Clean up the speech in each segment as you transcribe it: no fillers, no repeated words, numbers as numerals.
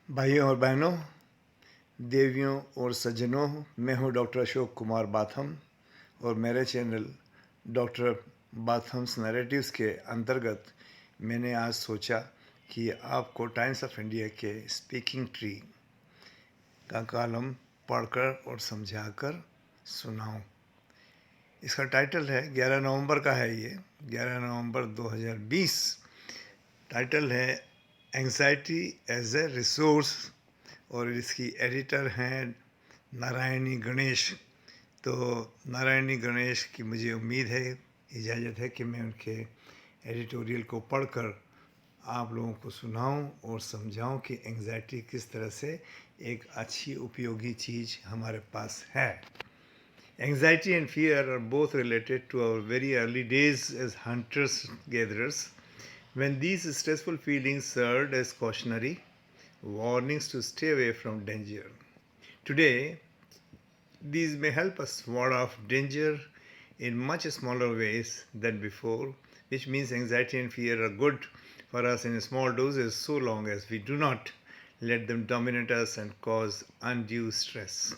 भाइयों और बहनों, देवियों और सज्जनों, मैं हूं डॉक्टर अशोक कुमार बाथम और मेरे चैनल डॉक्टर बाथम्स नैरेटिव्स के अंतर्गत मैंने आज सोचा कि आपको टाइम्स ऑफ इंडिया के स्पीकिंग ट्री का कॉलम पढ़कर और समझाकर सुनाऊं। इसका टाइटल है 11 नवंबर का है, ये 11 नवंबर 2020। टाइटल है एंग्जाइटी एज ए रिसोर्स और इसकी एडिटर हैं नारायणी गणेश। तो नारायणी गणेश की मुझे उम्मीद है, इजाज़त है कि मैं उनके एडिटोरियल को पढ़कर आप लोगों को सुनाऊं और समझाऊं कि एंग्जाइटी किस तरह से एक अच्छी उपयोगी चीज़ हमारे पास है। Anxiety and fear are both related to our very early days as hunters-gatherers, when these stressful feelings served as cautionary warnings to stay away from danger. Today, these may help us ward off danger in much smaller ways than before, which means anxiety and fear are good for us in small doses so long as we do not let them dominate us and cause undue stress.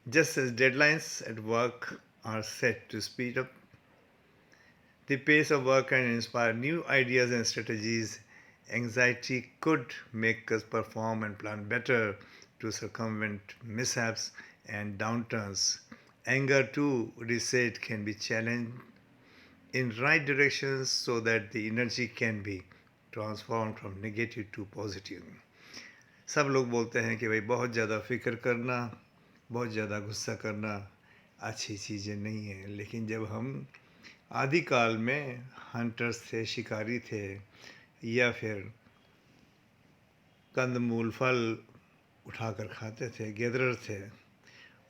Just as deadlines at work are set to speed up the pace of work and inspire new ideas and strategies, anxiety could make us perform and plan better to circumvent mishaps and downturns. Anger, too, it is said, can be challenged in right directions so that the energy can be transformed from negative to positive. सब लोग बोलते हैं कि भाई बहुत ज़्यादा फिक्र करना, बहुत ज़्यादा गुस्सा करना अच्छी चीज़ें नहीं है, लेकिन जब हम आदिकाल में हंटर्स थे, शिकारी थे, या फिर कंदमूल फल उठाकर खाते थे, गैदरर थे,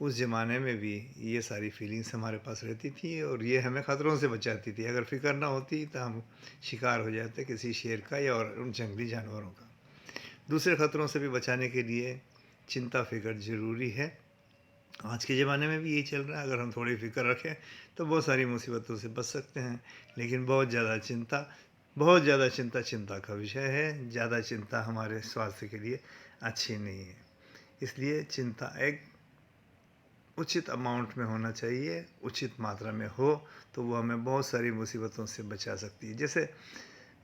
उस ज़माने में भी ये सारी फीलिंग्स हमारे पास रहती थी और ये हमें ख़तरों से बचाती थी। अगर फ़िक्र ना होती तो हम शिकार हो जाते किसी शेर का या और उन जंगली जानवरों का। दूसरे ख़तरों से भी बचाने के लिए चिंता फ़िक्र ज़रूरी है। आज के ज़माने में भी यही चल रहा है। अगर हम थोड़ी फ़िक्र रखें तो बहुत सारी मुसीबतों से बच सकते हैं, लेकिन बहुत ज़्यादा चिंता चिंता का विषय है। ज़्यादा चिंता हमारे स्वास्थ्य के लिए अच्छी नहीं है। इसलिए चिंता एक उचित अमाउंट में होना चाहिए, उचित मात्रा में हो तो वो हमें बहुत सारी मुसीबतों से बचा सकती है। जैसे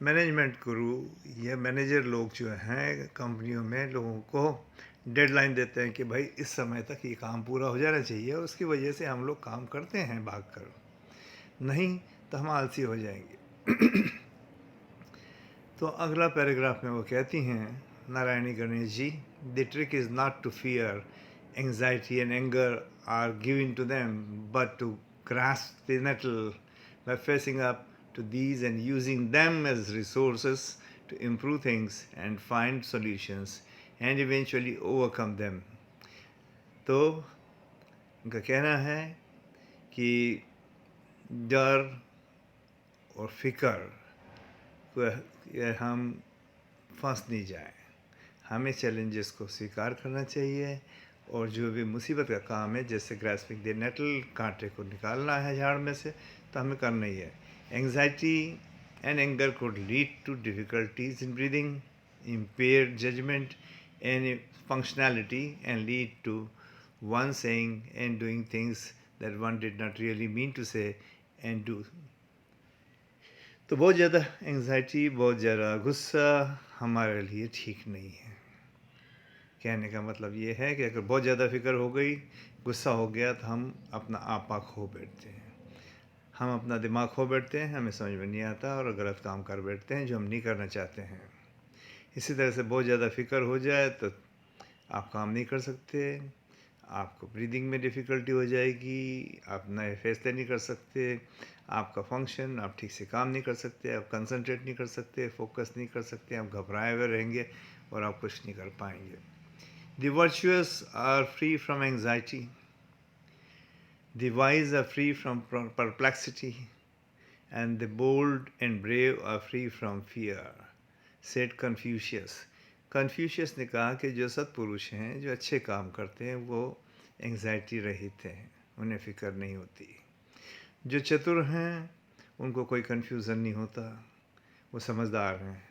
मैनेजमेंट गुरु या मैनेजर लोग जो हैं कंपनियों में, लोगों को डेडलाइन देते हैं कि भाई इस समय तक ये काम पूरा हो जाना चाहिए, और उसकी वजह से हम लोग काम करते हैं भागकर, नहीं तो हम आलसी हो जाएंगे। तो अगला पैराग्राफ में वो कहती हैं Narayani Ganesh ji, the trick is not to fear anxiety and anger are given to them, but to grasp the nettle by facing up to these and using them as resources to improve things and find solutions and eventually overcome them. तो उनका कहना है कि डर और फिक्र को हम फंस नहीं जाए, हमें चैलेंजेस को स्वीकार करना चाहिए और जो भी मुसीबत का काम है, जैसे ग्रास्पिंग द नेटल, कांटे को निकालना है झाड़ में से, तो हमें करना ही है। Anxiety and anger could lead to difficulties in breathing, impaired judgment and functionality, and lead to one saying and doing things that one did not really mean to say and do. तो बहुत ज़्यादा anxiety, बहुत ज़्यादा गुस्सा हमारे लिए ठीक नहीं है। कहने का मतलब ये है कि अगर बहुत ज़्यादा फिक्र हो गई, गुस्सा हो गया, तो हम अपना आपा खो बैठते हैं, हम अपना दिमाग खो बैठते हैं, हमें समझ में नहीं आता और गलत काम कर बैठते हैं जो हम नहीं करना चाहते हैं। इसी तरह से बहुत ज़्यादा फिक्र हो जाए तो आप काम नहीं कर सकते, आपको ब्रीदिंग में डिफ़िकल्टी हो जाएगी, आप नए फैसले नहीं कर सकते, आपका फंक्शन, आप ठीक से काम नहीं कर सकते, आप कंसंट्रेट नहीं कर सकते, फोकस नहीं कर सकते, आप घबराए हुए रहेंगे और आप कुछ नहीं कर पाएंगे। The virtuous are free from anxiety. The wise are free from perplexity. And the bold and brave are free from fear, said Confucius. Confucius ने कहा कि जो सत्पुरुष हैं, जो अच्छे काम करते हैं, वो एंग्जाइटी रहित हैं, उन्हें फ़िक्र नहीं होती। जो चतुर हैं उनको कोई कन्फ्यूज़न नहीं होता, वो समझदार हैं।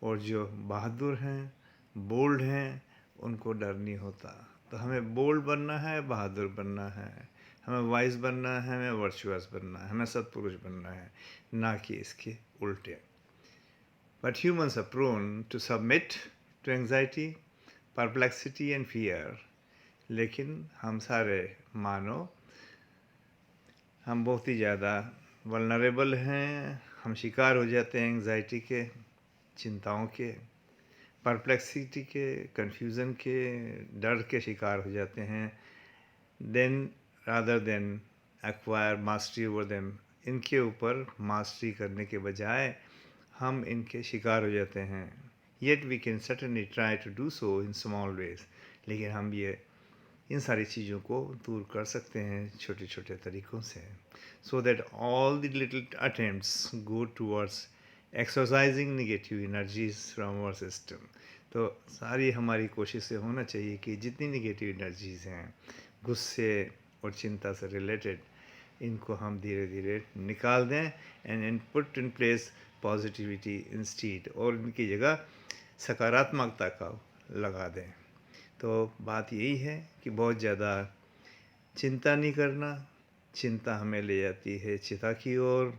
और जो बहादुर हैं बोल्ड हैं उनको डर नहीं होता। तो हमें बोल्ड बनना है, बहादुर बनना है, हमें वाइज बनना है, हमें वर्चुअस बनना है, हमें सत्पुरुष बनना है, ना कि इसके उल्टे। But humans are prone to submit to anxiety, perplexity and fear. लेकिन हम सारे मानो हम बहुत ही ज़्यादा वल्नरेबल हैं, हम शिकार हो जाते हैं एंग्जाइटी के, चिंताओं के, परप्लेक्सिटी के, कन्फ्यूज़न के, डर के शिकार हो जाते हैं। Then rather than acquire mastery over them, इनके ऊपर मास्टरी करने के बजाय हम इनके शिकार हो जाते हैं। Yet we can certainly try to do so in small ways, लेकिन हम ये इन सारी चीज़ों को दूर कर सकते हैं छोटे छोटे तरीक़ों से, so that all the little attempts go towards exercising negative energies from our system. तो सारी हमारी कोशिश से होना चाहिए कि जितनी नेगेटिव एनर्जीज़ हैं गुस्से और चिंता से रिलेटेड, इनको हम धीरे धीरे निकाल दें and put in place positivity instead, और इनकी जगह सकारात्मकता का लगा दें। तो बात यही है कि बहुत ज़्यादा चिंता नहीं करना। चिंता हमें ले जाती है चिता की ओर,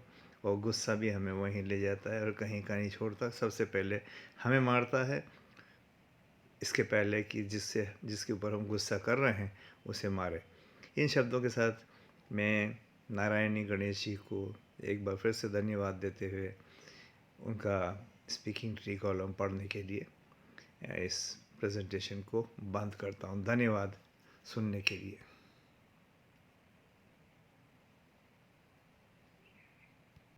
और गुस्सा भी हमें वहीं ले जाता है और कहीं का नहीं छोड़ता। सबसे पहले हमें मारता है, इसके पहले कि जिसके ऊपर हम गुस्सा कर रहे हैं उसे मारे। इन शब्दों के साथ मैं नारायणी गणेश जी को एक बार फिर से धन्यवाद देते हुए उनका स्पीकिंग ट्री कॉलम पढ़ने के लिए इस प्रेजेंटेशन को बंद करता हूँ। धन्यवाद सुनने के लिए।